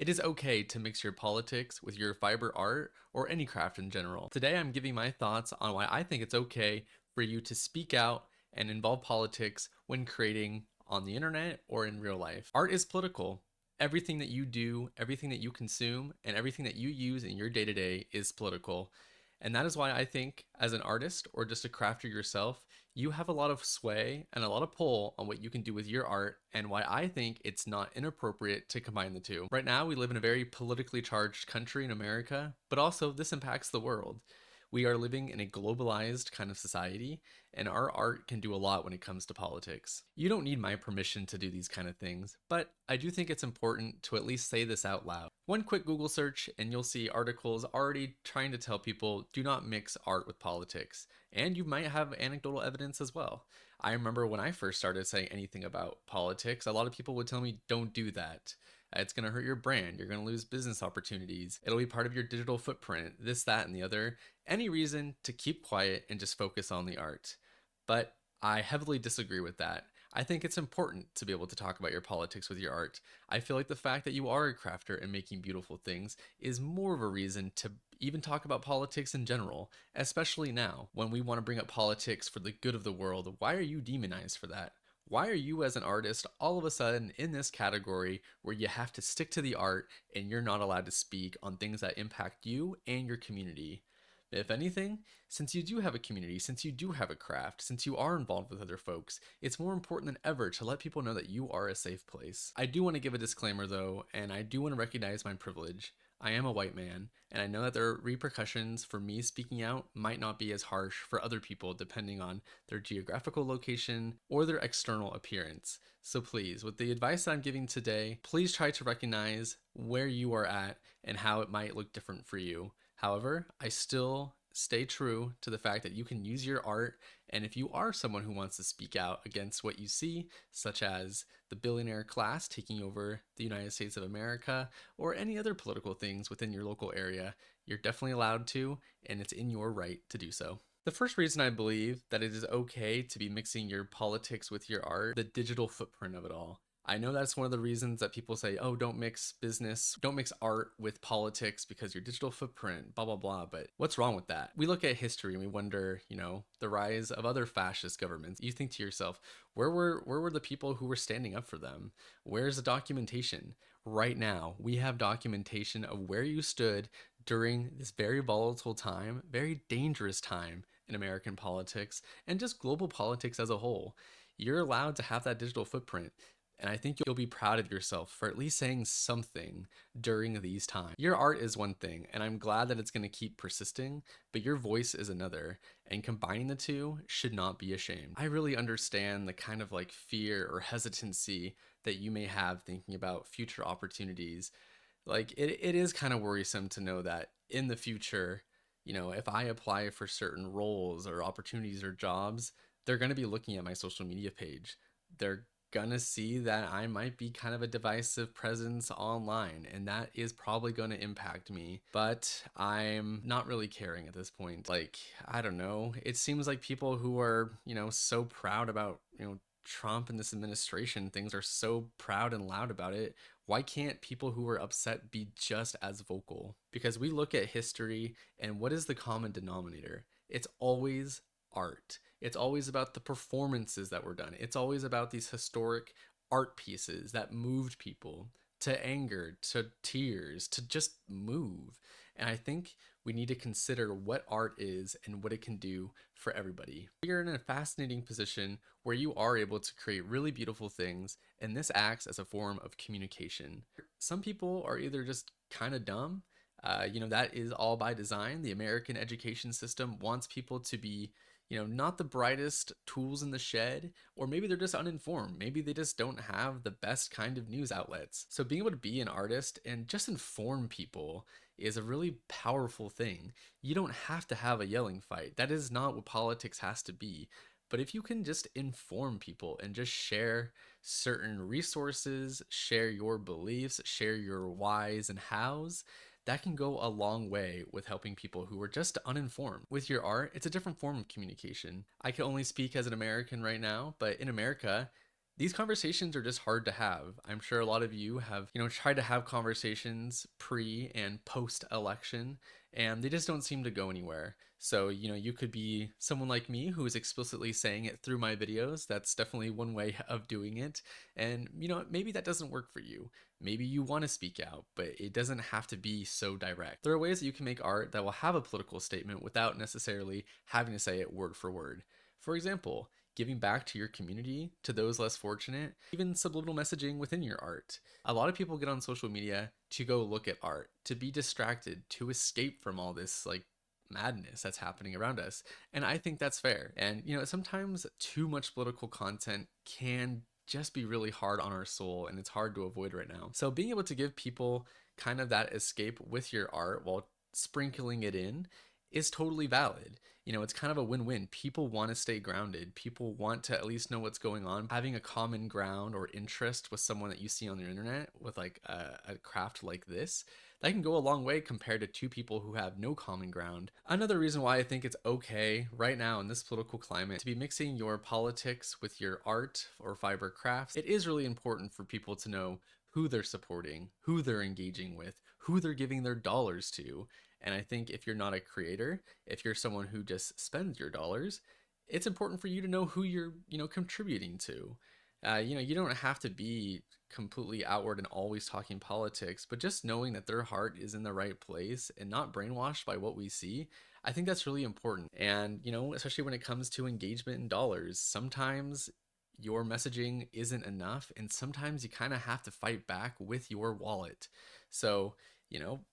It is okay to mix your politics with your fiber art or any craft in general. Today I'm giving my thoughts on why I think it's okay for you to speak out and involve politics when creating on the internet or in real life. Art is political. Everything that you do, everything that you consume, and everything that you use in your day to day is political. And that is why I think, as an artist or just a crafter yourself, you have a lot of sway and a lot of pull on what you can do with your art, and why I think it's not inappropriate to combine the two. Right now, we live in a very politically charged country in America, but also this impacts the world. We are living in a globalized kind of society, and our art can do a lot when it comes to politics. You don't need my permission to do these kind of things, but I do think it's important to at least say this out loud. One quick Google search, and you'll see articles already trying to tell people do not mix art with politics, and you might have anecdotal evidence as well. I remember when I first started saying anything about politics, a lot of people would tell me, don't do that. It's going to hurt your brand. You're going to lose business opportunities. It'll be part of your digital footprint, this, that, and the other. Any reason to keep quiet and just focus on the art. But I heavily disagree with that. I think it's important to be able to talk about your politics with your art. I feel like the fact that you are a crafter and making beautiful things is more of a reason to even talk about politics in general, especially now when we want to bring up politics for the good of the world. Why are you demonized for that? Why are you, as an artist, all of a sudden in this category where you have to stick to the art and you're not allowed to speak on things that impact you and your community? If anything, since you do have a community, since you do have a craft, since you are involved with other folks, it's more important than ever to let people know that you are a safe place. I do want to give a disclaimer though, and I do want to recognize my privilege. I am a white man, and I know that there are repercussions for me speaking out might not be as harsh for other people depending on their geographical location or their external appearance. So please, with the advice that I'm giving today, please try to recognize where you are at and how it might look different for you. However, I still stay true to the fact that you can use your art, and if you are someone who wants to speak out against what you see, such as the billionaire class taking over the United States of America, or any other political things within your local area, you're definitely allowed to, and it's in your right to do so. The first reason I believe that it is okay to be mixing your politics with your art, the digital footprint of it all. I know that's one of the reasons that people say, oh, don't mix business, don't mix art with politics because your digital footprint, blah, blah, blah. But what's wrong with that? We look at history and we wonder, the rise of other fascist governments. You think to yourself, where were the people who were standing up for them? Where's the documentation? Right now, we have documentation of where you stood during this very volatile time, very dangerous time in American politics and just global politics as a whole. You're allowed to have that digital footprint. And I think you'll be proud of yourself for at least saying something during these times. Your art is one thing, and I'm glad that it's going to keep persisting, but your voice is another, and combining the two should not be a shame. I really understand the kind of fear or hesitancy that you may have thinking about future opportunities. It is kind of worrisome to know that in the future, if I apply for certain roles or opportunities or jobs, they're going to be looking at my social media page. They're gonna see that I might be kind of a divisive presence online, and that is probably going to impact me, but I'm not really caring at this point. I don't know, it seems like people who are so proud about Trump and this administration, things are so proud and loud about it. Why can't people who are upset be just as vocal? Because we look at history, and what is the common denominator? It's always art. It's always about the performances that were done. It's always about these historic art pieces that moved people to anger, to tears, to just move. And I think we need to consider what art is and what it can do for everybody. You're in a fascinating position where you are able to create really beautiful things, and this acts as a form of communication. Some people are either just kind of dumb. That is all by design. The American education system wants people to be not the brightest tools in the shed, or maybe they're just uninformed. Maybe they just don't have the best kind of news outlets. So being able to be an artist and just inform people is a really powerful thing. You don't have to have a yelling fight. That is not what politics has to be. But if you can just inform people and just share certain resources, share your beliefs, share your whys and hows, that can go a long way with helping people who are just uninformed. With your art, it's a different form of communication. I can only speak as an American right now, but in America, These conversations are just hard to have. I'm sure a lot of you have, tried to have conversations pre and post election, and they just don't seem to go anywhere. So, you could be someone like me who is explicitly saying it through my videos. That's definitely one way of doing it. And, maybe that doesn't work for you. Maybe you want to speak out, but it doesn't have to be so direct. There are ways that you can make art that will have a political statement without necessarily having to say it word for word. For example, giving back to your community, to those less fortunate, even subliminal messaging within your art. A lot of people get on social media to go look at art, to be distracted, to escape from all this like madness that's happening around us. And I think that's fair. And sometimes too much political content can just be really hard on our soul, and it's hard to avoid right now. So being able to give people kind of that escape with your art while sprinkling it in is totally valid. It's kind of a win-win. People want to stay grounded. People want to at least know what's going on. Having a common ground or interest with someone that you see on the internet with like a craft like this, that can go a long way compared to two people who have no common ground. Another reason why I think it's okay right now in this political climate to be mixing your politics with your art or fiber crafts, it is really important for people to know who they're supporting, who they're engaging with, who they're giving their dollars to. And I think if you're not a creator, if you're someone who just spends your dollars, it's important for you to know who you're, contributing to. You don't have to be completely outward and always talking politics, but just knowing that their heart is in the right place and not brainwashed by what we see, I think that's really important. And, especially when it comes to engagement in dollars, sometimes your messaging isn't enough, and sometimes you kind of have to fight back with your wallet. So,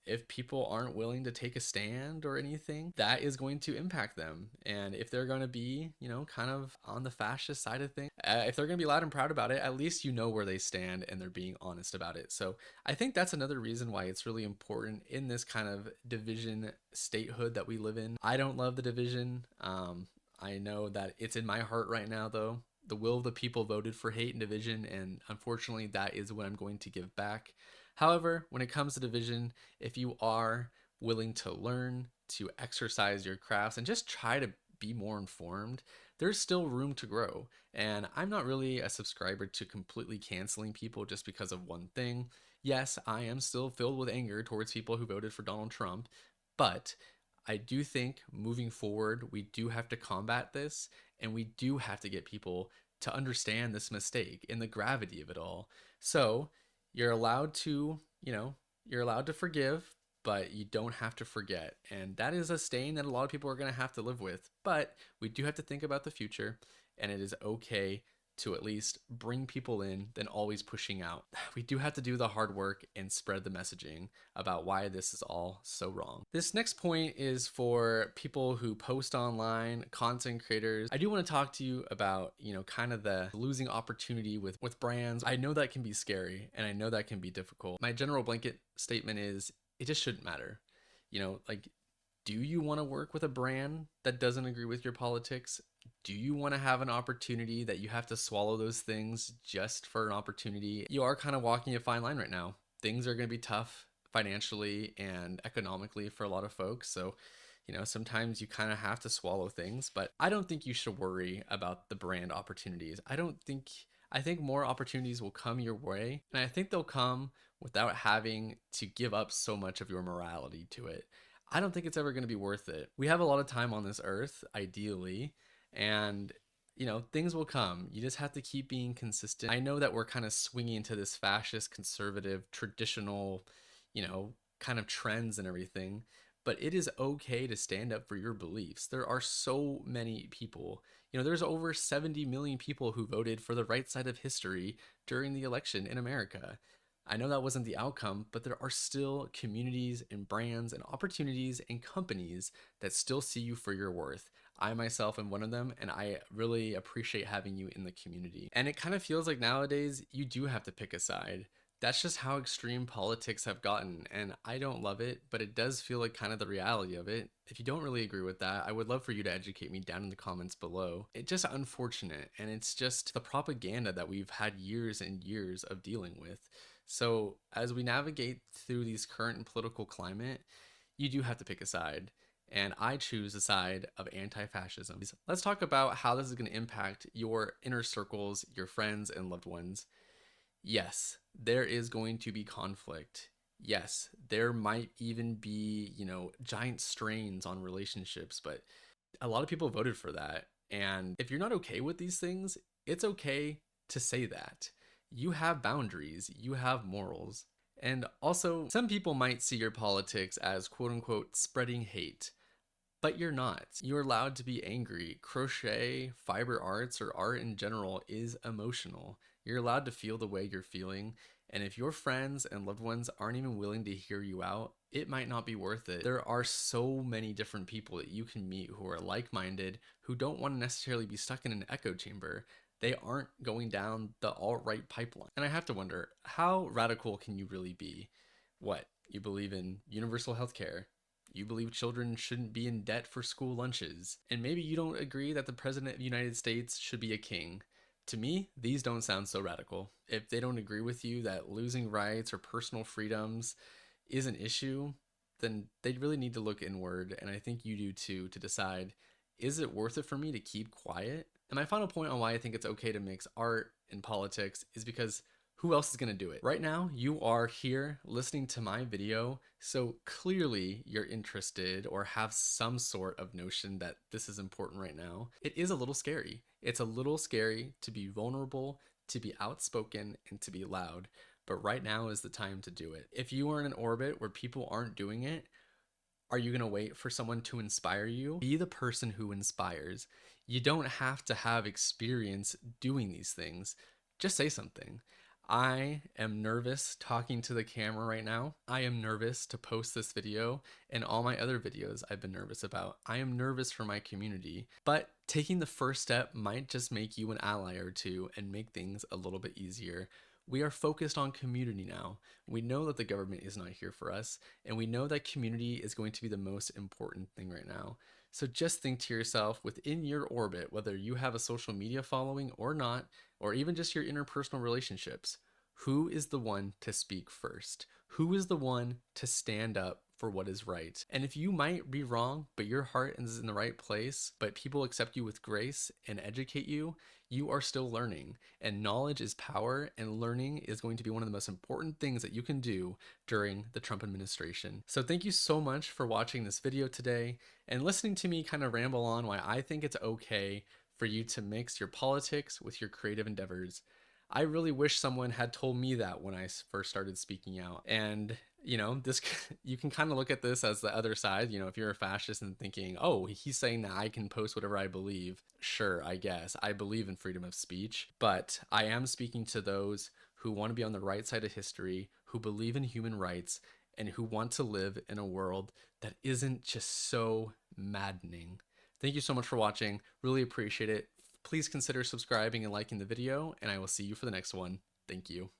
if people aren't willing to take a stand or anything, that is going to impact them. And if they're going to be, kind of on the fascist side of things, if they're going to be loud and proud about it, at least you know where they stand and they're being honest about it. So I think that's another reason why it's really important in this kind of division statehood that we live in. I don't love the division. I know that it's in my heart right now, though. The will of the people voted for hate and division, and unfortunately, that is what I'm going to give back. However, when it comes to division, if you are willing to learn, to exercise your crafts, and just try to be more informed, there's still room to grow. And I'm not really a subscriber to completely canceling people just because of one thing. Yes, I am still filled with anger towards people who voted for Donald Trump, but I do think moving forward, we do have to combat this, and we do have to get people to understand this mistake and the gravity of it all. So, you're allowed to, you're allowed to forgive, but you don't have to forget. And that is a stain that a lot of people are going to have to live with. But we do have to think about the future, and it is okay to at least bring people in than always pushing out. We do have to do the hard work and spread the messaging about why this is all so wrong. This next point is for people who post online, content creators. I do want to talk to you about, kind of the losing opportunity with brands. I know that can be scary, and I know that can be difficult. My general blanket statement is it just shouldn't matter. Like, do you want to work with a brand that doesn't agree with your politics? Do you want to have an opportunity that you have to swallow those things just for an opportunity? You are kind of walking a fine line right now. Things are going to be tough financially and economically for a lot of folks. So, sometimes you kind of have to swallow things, but I don't think you should worry about the brand opportunities. I think more opportunities will come your way, and I think they'll come without having to give up so much of your morality to it. I don't think it's ever going to be worth it. We have a lot of time on this earth, ideally, and things will come. You just have to keep being consistent. I know that we're kind of swinging into this fascist, conservative, traditional, kind of trends and everything, but it is okay to stand up for your beliefs. There are so many people. There's over 70 million people who voted for the right side of history during the election in America. I know that wasn't the outcome, but there are still communities and brands and opportunities and companies that still see you for your worth. I myself am one of them, and I really appreciate having you in the community. And it kind of feels like nowadays you do have to pick a side. That's just how extreme politics have gotten, and I don't love it, but it does feel like kind of the reality of it. If you don't really agree with that, I would love for you to educate me down in the comments below. It's just unfortunate, and it's just the propaganda that we've had years and years of dealing with. So as we navigate through these current political climate, you do have to pick a side. and I choose the side of anti-fascism. Let's talk about how this is going to impact your inner circles, your friends and loved ones. Yes, there is going to be conflict. Yes, there might even be, giant strains on relationships, but a lot of people voted for that. And if you're not okay with these things, it's okay to say that. You have boundaries, you have morals. And also, some people might see your politics as quote unquote spreading hate, but you're not. You're allowed to be angry. Crochet, fiber arts, or art in general is emotional. You're allowed to feel the way you're feeling. And if your friends and loved ones aren't even willing to hear you out, it might not be worth it. There are so many different people that you can meet who are like-minded, who don't want to necessarily be stuck in an echo chamber. They aren't going down the alt-right pipeline. And I have to wonder, how radical can you really be? What? You believe in universal health care? You believe children shouldn't be in debt for school lunches? And maybe you don't agree that the President of the United States should be a king. To me, these don't sound so radical. If they don't agree with you that losing rights or personal freedoms is an issue, then they really need to look inward, and I think you do too, to decide, is it worth it for me to keep quiet? And my final point on why I think it's okay to mix art and politics is because who else is going to do it? Right now, you are here listening to my video, so clearly you're interested or have some sort of notion that this is important right now. It is a little scary. It's a little scary to be vulnerable, to be outspoken, and to be loud. But right now is the time to do it. If you are in an orbit where people aren't doing it, are you going to wait for someone to inspire you? Be the person who inspires. You don't have to have experience doing these things. Just say something. I am nervous talking to the camera right now. I am nervous to post this video and all my other videos I've been nervous about. I am nervous for my community, but taking the first step might just make you an ally or two and make things a little bit easier. We are focused on community now. We know that the government is not here for us, and we know that community is going to be the most important thing right now. So just think to yourself, within your orbit, whether you have a social media following or not, or even just your interpersonal relationships, who is the one to speak first? Who is the one to stand up for what is right? And if you might be wrong, but your heart is in the right place, but people accept you with grace and educate you, you are still learning. And knowledge is power, and learning is going to be one of the most important things that you can do during the Trump administration. So thank you so much for watching this video today and listening to me kind of ramble on why I think it's okay for you to mix your politics with your creative endeavors. I really wish someone had told me that when I first started speaking out. And, this you can kind of look at this as the other side. If you're a fascist and thinking, oh, he's saying that I can post whatever I believe. Sure, I guess. I believe in freedom of speech, but I am speaking to those who want to be on the right side of history, who believe in human rights, and who want to live in a world that isn't just so maddening. Thank you so much for watching. Really appreciate it. Please consider subscribing and liking the video, and I will see you for the next one. Thank you.